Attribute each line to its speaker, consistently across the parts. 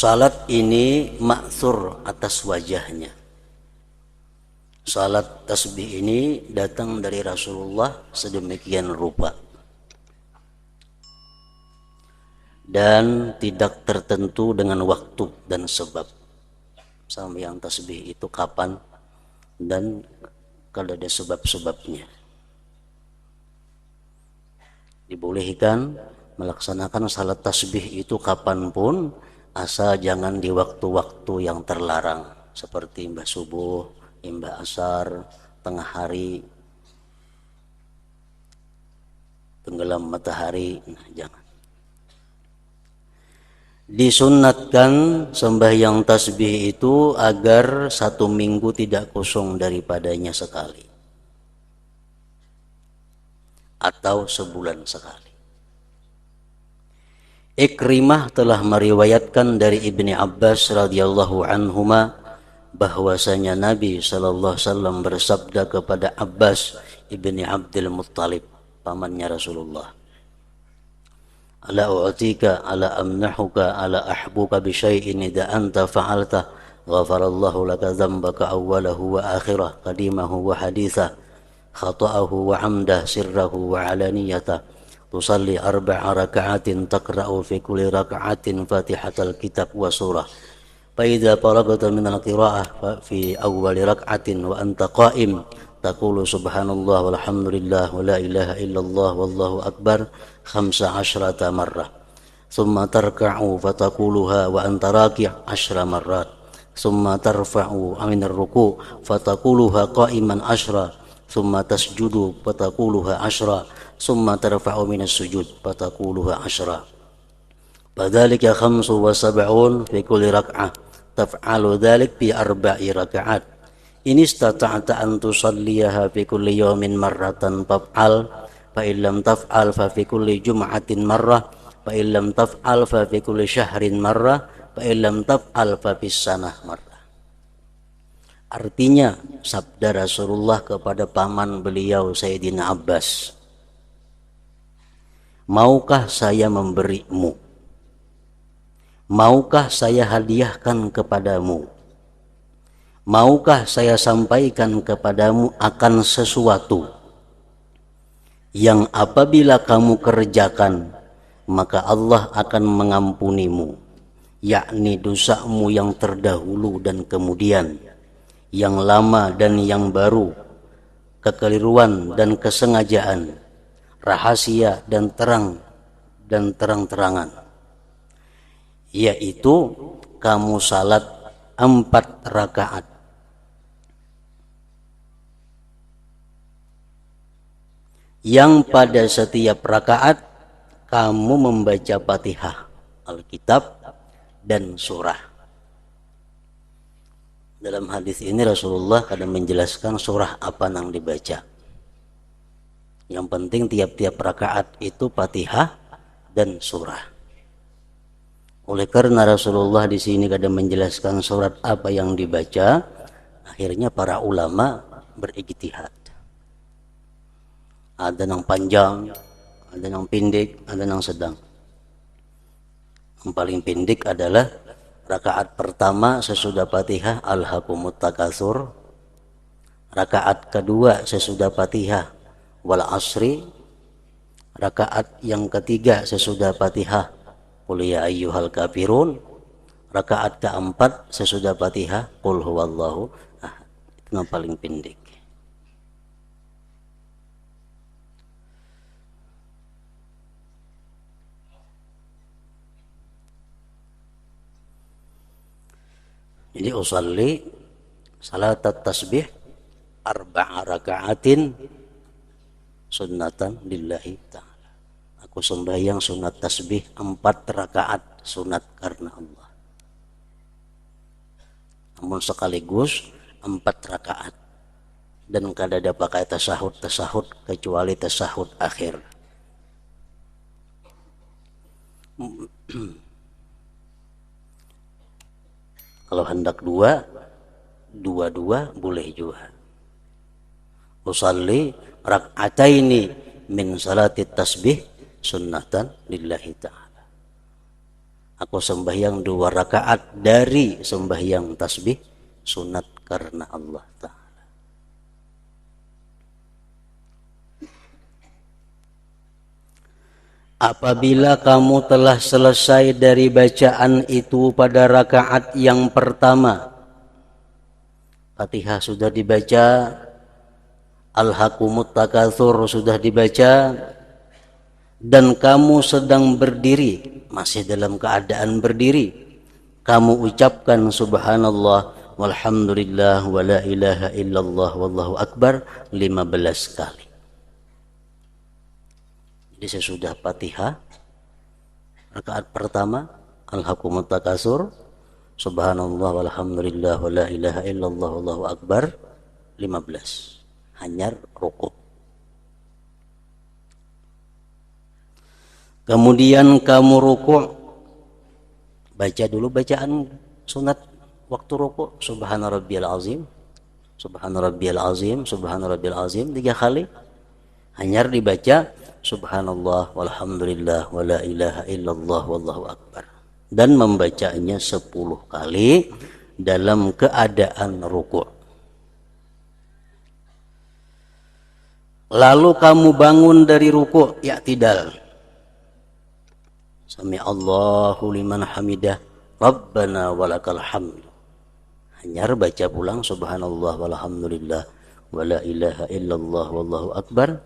Speaker 1: Salat ini maksur atas wajahnya. Salat tasbih ini datang dari Rasulullah sedemikian rupa. Dan tidak tertentu dengan waktu dan sebab. Sama yang tasbih itu kapan dan kalau ada sebab-sebabnya. Dibolehkan melaksanakan salat tasbih itu kapanpun, asal jangan di waktu-waktu yang terlarang seperti imbah subuh, imbah asar, tengah hari, tenggelam matahari. Nah, jangan. Disunnatkan sembahyang tasbih itu agar 1 minggu tidak kosong daripadanya sekali, atau sebulan sekali. Ikrimah telah meriwayatkan dari Ibni Abbas radhiyallahu anhuma bahwasanya Nabi sallallahu alaihi wasallam bersabda kepada Abbas ibni Abdul Muttalib, pamannya Rasulullah, "Ala u'tika, ala amnahuka, ala ahbuka bi syai'in idza anta fa'alta ghafarallahu laka dzambaka awwalahu wa akhirah, qadimahu wa haditha, khata'ahu wa 'amdah, sirrahu wa 'alaniyata. Tusalli 4 raka'atin taqra'u fi kulli raka'atin Fatihatal kitab wa surah. فإذا فرغت من القراءة في أول ركعة وأنت قائم تقول سبحان الله والحمد لله ولا إله إلا الله والله أكبر 15 مرة ثم تركع فتقولها وأنت راكع 10 مرات ثم ترفع من الركوع فتقولها قائما 10 ثم تسجد فتقولها 10 ثم ترفع من السجود فتقولها 10 فذلك 75 في كل ركعة taf'alu dhalik bi 4 raka'at. In istata'ta an tusalliyaha fi kulli yawmin marratan faf'al, fa illam taf'al fa fi kulli jum'atin marrah, fa illam taf'al fa fi kulli syahrin marrah, fa illam taf'al fa fis sanah marrah." Artinya sabda Rasulullah kepada paman beliau Sayyidina Abbas, "Maukah saya memberimu? Maukah saya hadiahkan kepadamu? Maukah saya sampaikan kepadamu akan sesuatu yang apabila kamu kerjakan maka Allah akan mengampunimu, yakni dosamu yang terdahulu dan kemudian, yang lama dan yang baru, kekeliruan dan kesengajaan, rahasia dan terang-terangan, yaitu kamu salat 4 rakaat yang pada setiap rakaat kamu membaca Fatihah, Alkitab dan surah." Dalam hadis ini Rasulullah kadang menjelaskan surah apa yang dibaca. Yang penting tiap-tiap rakaat itu Fatihah dan surah. Oleh karena Rasulullah di sini kadang menjelaskan surat apa yang dibaca, akhirnya para ulama berijtihad. Ada yang panjang, ada yang pendek, ada yang sedang. Yang paling pendek adalah rakaat pertama sesudah Fatihah Alhaqumut Takatsur, rakaat kedua sesudah Fatihah Wal Asri, rakaat yang ketiga sesudah Fatihah Qul ya ayyuhal kafirun, rakaat keempat sesudah Fatihah Qul huwallahu ahad. Itu yang paling pendek. Jadi usalli salat tasbih 4 raka'atin sunnatan lillahi ta'ala. Aku sembahyang sunat tasbih 4 rakaat sunat karena Allah. Namun sekaligus 4 rakaat. Dan kada ada pakai tasahud kecuali tasahud akhir. Kalau hendak dua boleh juga. Usalli rak'ataini min salati tasbih sunnatan lillahi ta'ala. Aku sembahyang 2 rakaat dari sembahyang tasbih sunat karena Allah Ta'ala. Apabila kamu telah selesai dari bacaan itu pada rakaat yang pertama, Fatihah sudah dibaca, Alhaakumut Takatsur sudah dibaca, dan kamu sedang berdiri, masih dalam keadaan berdiri, kamu ucapkan subhanallah walhamdulillah wa la ilaha illallah wallahu akbar 15 kali. Jadi sesudah Fatihah rakaat pertama Alhaakumut Takatsur, subhanallah walhamdulillah wa la ilaha illallah wallahu akbar 15. Hanyar rukuk. Kemudian kamu rukuk, baca dulu bacaan sunat waktu rukuk, subhana rabbiyal azim, subhana rabbiyal azim, subhana rabbiyal azim 3 kali. Hanyar dibaca subhanallah walhamdulillah wa la ilaha illallah wallahu akbar, dan membacanya 10 kali dalam keadaan rukuk. Lalu kamu bangun dari rukuk, i'tidal. Sami Allahu liman hamidah, Rabbana walakal hamd. Hanyar baca pulang subhanallah walhamdulillah wa la ilaha illallah wallahu akbar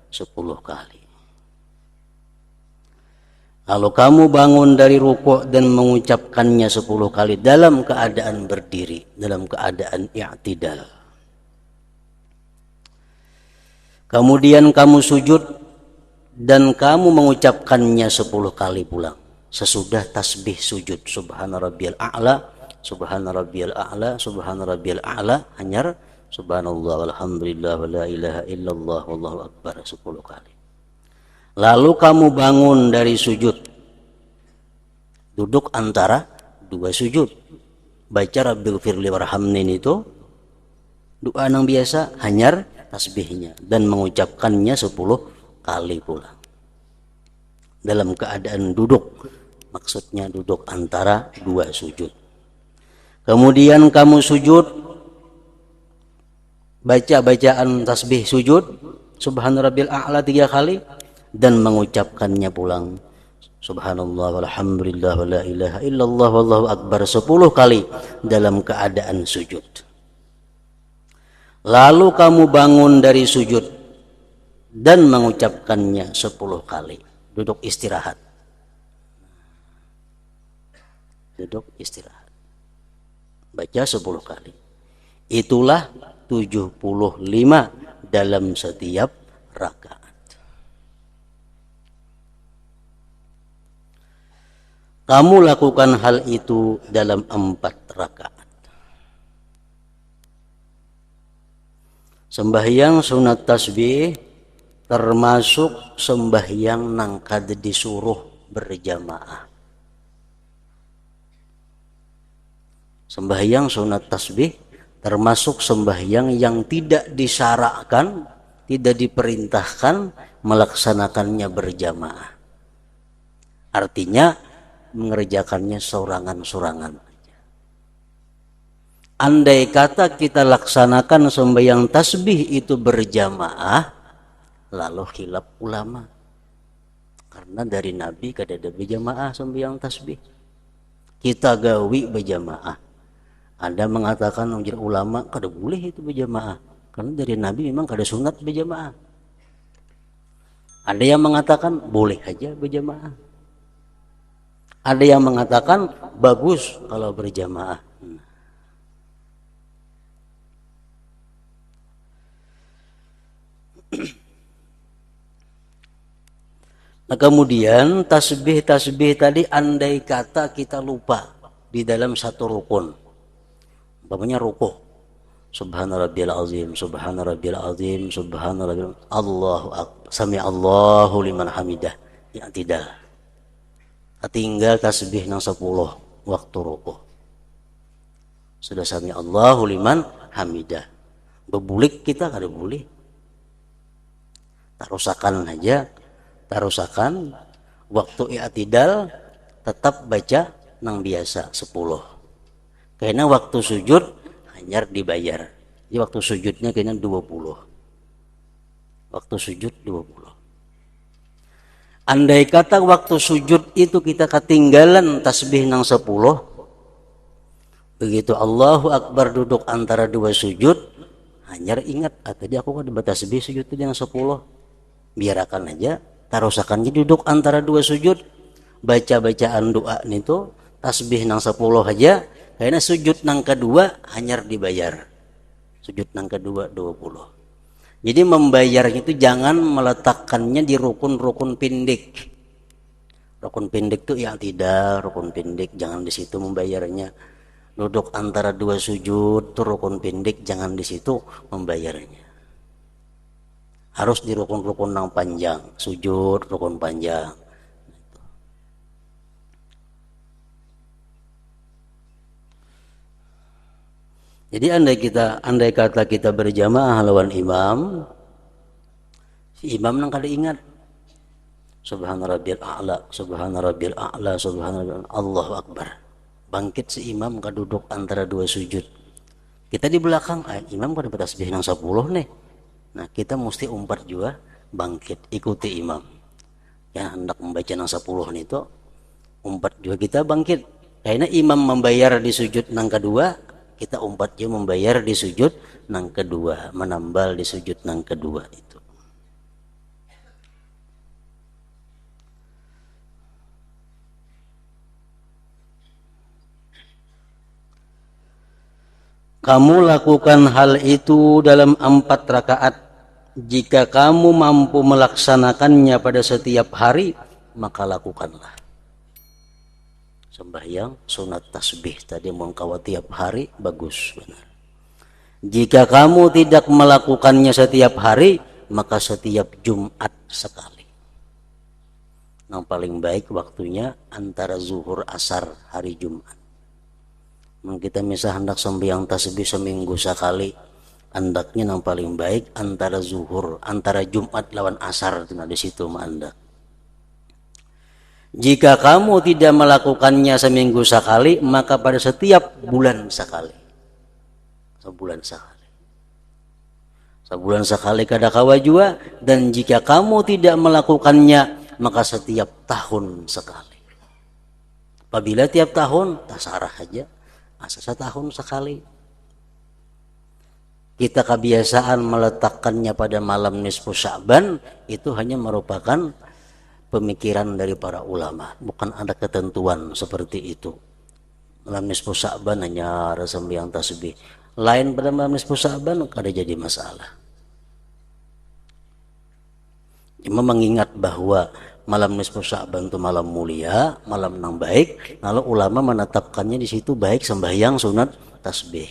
Speaker 1: 10 kali. Lalu kamu bangun dari rukuk dan mengucapkannya 10 kali dalam keadaan berdiri, dalam keadaan i'tidal. Kemudian kamu sujud dan kamu mengucapkannya 10 kali pulang. Sesudah tasbih sujud, subhana rabbiyal a'la, subhana rabbiyal a'la, subhana rabbiyal a'la, hanyar subhanallah walhamdulillah wa la ilaha illallah wallahu akbar 10 kali. Lalu kamu bangun dari sujud, duduk antara 2 sujud, baca rabbighfirli warhamni itu doa yang biasa, hanyar tasbihnya dan mengucapkannya 10 kali pula dalam keadaan duduk, maksudnya duduk antara 2 sujud. Kemudian kamu sujud, baca bacaan tasbih sujud, subhana rabbil a'la 3 kali, dan mengucapkannya pulang subhanallah walhamdulillah wa la ilaha illallah wallahu akbar 10 kali dalam keadaan sujud. Lalu kamu bangun dari sujud dan mengucapkannya 10 kali, duduk istirahat. Duduk istirahat, baca 10 kali. Itulah 75 dalam setiap rakaat. Kamu lakukan hal itu dalam 4 rakaat. Sembahyang sunat tasbih termasuk sembahyang nangkad disuruh berjamaah. Sembahyang sunat tasbih termasuk sembahyang yang tidak disyaratkan, tidak diperintahkan melaksanakannya berjamaah. Artinya mengerjakannya sorangan-sorangan. Andai kata kita laksanakan sembahyang tasbih itu berjamaah, lalu khilaf ulama. Karena dari Nabi kada ada berjamaah sembahyang tasbih. Kita gawi berjamaah. Ada mengatakan ujar ulama kada boleh itu berjamaah. Karena dari Nabi memang kada sunat berjamaah. Ada yang mengatakan boleh aja berjamaah. Ada yang mengatakan bagus kalau berjamaah. Nah, kemudian tasbih-tasbih tadi andai kata kita lupa di dalam satu rukun. Umpamanya rukuk. Subhana rabbiyal azim, subhana rabbiyal azim, subhana rabbiyal Allahu akbar. Sami Allahu liman hamidah. Ya tidak. Tinggal tasbih nang 10 waktu rukuk. Sudah sami Allahu liman hamidah. Bebulik kita kada boleh. Tarusakan aja, tarusakan waktu i'tidal tetap baca nang biasa 10. Karena waktu sujud hanya dibayar. Jadi waktu sujudnya kena 20. Waktu sujud 20. Andai kata waktu sujud itu kita ketinggalan tasbih nang 10, begitu Allahu Akbar duduk antara dua sujud, hanya ingat, tadi aku kan tasbih sujud itu yang 10. Biarkan aja, tarusakan duduk antara dua sujud, baca-bacaan doa itu, tasbih nang 10 aja, karena sujud nang kedua hanya dibayar. Sujud nang kedua 20. Jadi membayarnya itu jangan meletakkannya di rukun-rukun pendek. Rukun pendek itu ya tidak, rukun pendek jangan di situ membayarnya. Duduk antara dua sujud itu rukun pendek, jangan di situ membayarnya. Harus di rukun-rukun yang panjang, sujud rukun panjang. Jadi andai kata kita berjamaah lawan imam, si imam nang kada ingat subhana rabbil a'la, subhana rabbil a'la, subhana rabbil Allahu akbar. Bangkit si imam duduk antara dua sujud. Kita di belakang, imam kada bertasbih nang 10 nih. Nah, kita mesti umpat juga bangkit ikuti imam. Ya hendak membaca nang 10 itu umpat juga kita bangkit. Karena imam membayar di sujud nang kedua, kita umpat juga membayar di sujud nang kedua, menambal di sujud nang kedua itu. Kamu lakukan hal itu dalam 4 rakaat. Jika kamu mampu melaksanakannya pada setiap hari, maka lakukanlah. Sembahyang sunat tasbih tadi mengkawa tiap hari, bagus benar. Jika kamu tidak melakukannya setiap hari, maka setiap Jumat sekali. Yang paling baik waktunya antara zuhur asar hari Jumat. Kita misal hendak sembahyang tasbih seminggu sekali, hendaknya yang paling baik antara zuhur, antara Jumat lawan asar, di situ mandak. Jika kamu tidak melakukannya seminggu sekali, maka pada setiap bulan sekali. Sebulan sekali. Sebulan sekali kada kawa juga, dan jika kamu tidak melakukannya, maka setiap tahun sekali. Apabila tiap tahun, tasarah aja. Setahun sekali. Kita kebiasaan meletakkannya pada malam nisfu Sya'ban, itu hanya merupakan pemikiran dari para ulama, bukan ada ketentuan seperti itu. Malam nisfu Sya'ban hanya sembahyang tasbih. Lain pada malam nisfu Sya'ban kada jadi masalah. Cuma mengingat bahwa malam nisfu Sya'ban itu malam mulia, malam yang baik. Lalu ulama menetapkannya di situ baik sembahyang sunat tasbih.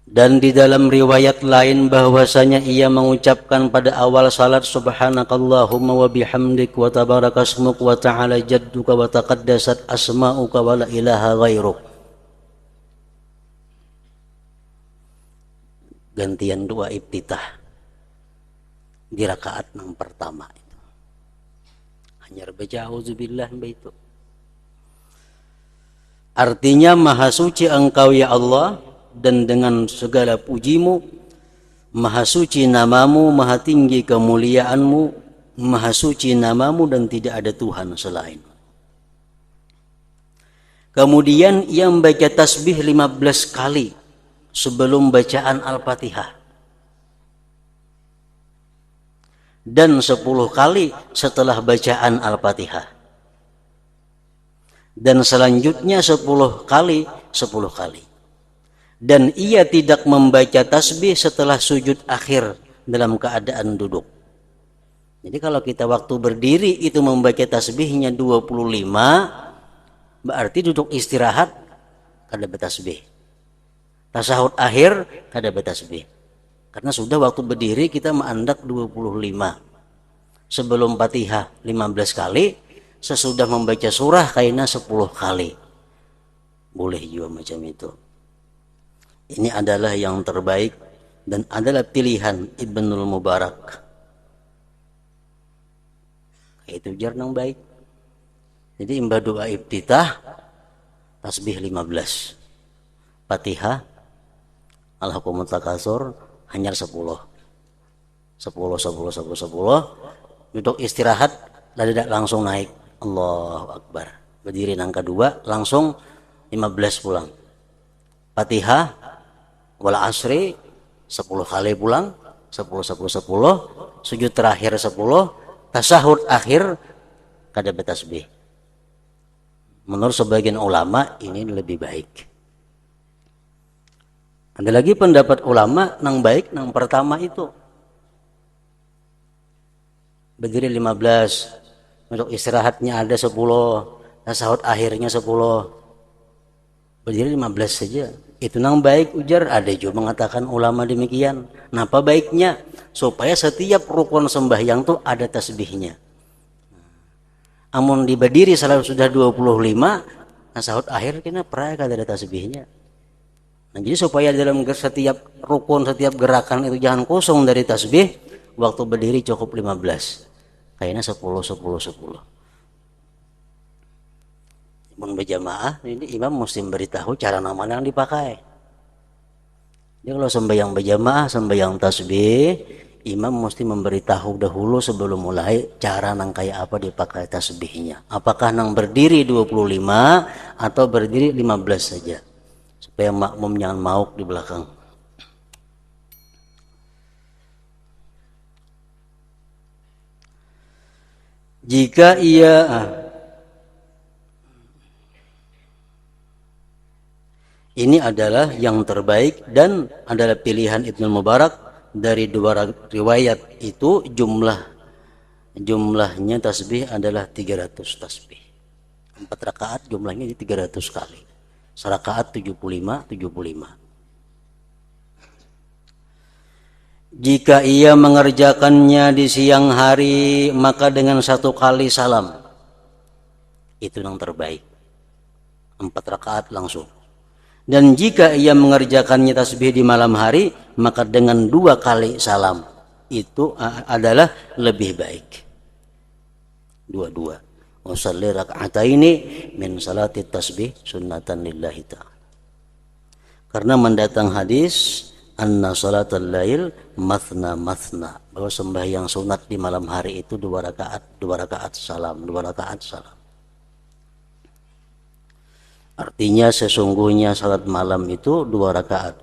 Speaker 1: Dan di dalam riwayat lain bahwasanya ia mengucapkan pada awal salat subhanakallahumma wa bihamdik wa tabarakasmuk wa ta'ala jadduka wa taqaddasat asma'uka wa la ilaha ghairuk. Gantian doa iftitah di rakaat yang pertama itu. Hanya baca auzubillah itu. Artinya maha suci engkau ya Allah, dan dengan segala pujimu, maha suci namamu, maha tinggi kemuliaanmu, maha suci namamu dan tidak ada Tuhan selain. Kemudian ia membaca tasbih 15 kali sebelum bacaan Al-Fatihah. Dan 10 kali setelah bacaan Al-Fatihah. Dan selanjutnya 10 kali, 10 kali. Dan ia tidak membaca tasbih setelah sujud akhir dalam keadaan duduk. Jadi kalau kita waktu berdiri itu membaca tasbihnya 25, berarti duduk istirahat kada bertasbih. Tasahud akhir kada bertasbih. Karena sudah waktu berdiri kita mengandak 25. Sebelum Fatihah 15 kali, sesudah membaca surah kayaknya 10 kali. Boleh juga macam itu. Ini adalah yang terbaik dan adalah pilihan Ibnul Mubarak. Itu ujar nang baik. Jadi imba doa iftitah tasbih 15. Fatihah Alhaakumut Takasur hanya 10. 10 10 10 10. Duduk istirahat tidak langsung naik. Allahu Akbar. Berdiri nang kedua langsung 15 pulang. Fatihah wal asri 10 kali pulang, 10 10 10, sujud terakhir 10, tasahud akhir kada bertasbih. Menurut sebagian ulama ini lebih baik. Ada lagi pendapat ulama nang baik nang pertama itu. Berdiri 15, untuk istirahatnya ada 10, tasahud akhirnya 10. Berdiri 15 saja. Itu nang baik ujar. Ada juga mengatakan ulama demikian. Kenapa baiknya? Supaya setiap rukun sembahyang tuh ada tasbihnya. Amun di berdiri sudah 25, tasahud akhir kena pernah kada ada tasbihnya. Nah, jadi supaya dalam setiap rukun, setiap gerakan itu jangan kosong dari tasbih, waktu berdiri cukup 15. Kayaknya 10 10 10. Mun berjamaah ini imam mesti beritahu cara mana yang dipakai. Jadi kalau sembahyang berjamaah, sembahyang tasbih, imam mesti memberitahu dahulu sebelum mulai cara nang kayak apa dipakai tasbihnya. Apakah nang berdiri 25 atau berdiri 15 saja. Supaya makmum jangan mauk di belakang. Jika ia ini adalah yang terbaik dan adalah pilihan Ibnu Mubarak dari dua riwayat itu jumlahnya tasbih adalah 300 tasbih. 4 rakaat jumlahnya 300 kali. Serakaat 75. Jika ia mengerjakannya di siang hari maka dengan 1 kali salam. Itu yang terbaik. 4 rakaat langsung. Dan jika ia mengerjakannya tasbih di malam hari maka dengan 2 kali salam. Itu adalah lebih baik. Dua-dua. Usalli raka'ataini min salati tasbih sunnatan lillahi ta'ala. Karena mendatang hadis anna salatul lail mathna mathna, bahwa sembahyang sunat di malam hari itu 2 rakaat salam, 2 rakaat salam. Artinya sesungguhnya salat malam itu 2 rakaat.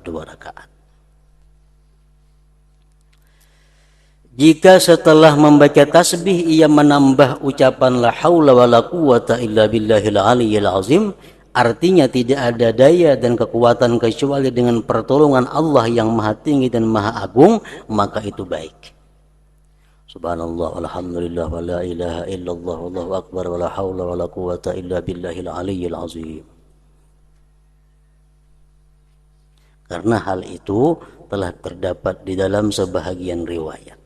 Speaker 1: Jika setelah membaca tasbih ia menambah ucapan la haula wala quwata illa billahil aliyyil azim, artinya tidak ada daya dan kekuatan kecuali dengan pertolongan Allah yang maha tinggi dan maha agung, maka itu baik. Subhanallah walhamdulillah wa la ilaha illallah wallahu akbar wa la haula wala quwata illa billahil aliyyil azim. Karena hal itu telah terdapat di dalam sebahagian riwayat.